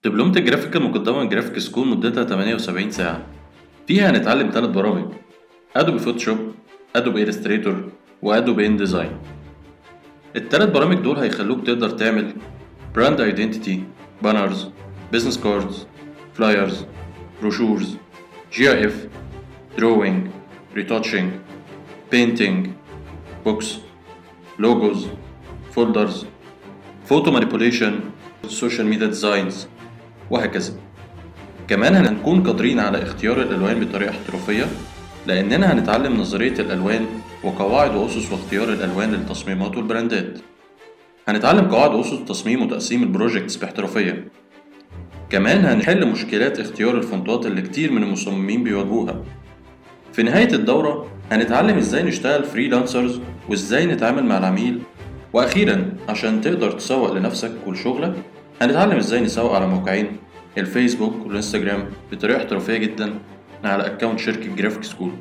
دبلومة الجرافيك المقدمة من جرافيك سكول مدتها 78 ساعة. فيها هنتعلم 3 برامج: أدوبي فوتوشوب، أدوبي إلستريتور، وأدوبي إن ديزاين. التلات برامج دول هيخلوك تقدر تعمل براند ايدنتيتي، بانرز، بيزنس كاردز، فلايرز، بروشورز، جي اي اف، دروينج، ريتاتشنج، بينتينج، بوكس، لوجوز، فولدرز، فوتو مانيبوليشن، سوشيال ميديا ديزاينز، وهكذا. كمان هنكون قادرين على اختيار الألوان بطريقة احترافية، لأننا هنتعلم نظرية الألوان وقواعد وأسس واختيار الألوان للتصميمات والبراندات. هنتعلم قواعد وأسس تصميم وتقسيم البروجيكتس باحترافية. كمان هنحل مشكلات اختيار الفونتات اللي كتير من المصممين بيواجهوها. في نهاية الدورة هنتعلم ازاي نشتغل فريلانسرز وازاي نتعامل مع العميل. وأخيرا عشان تقدر تسوق لنفسك ولشغلك هنتعلم ازاي نسوق على موقعين: الفيسبوك والانستجرام بطريقة احترافية جدا على اكونت شركة جرافيك سكول.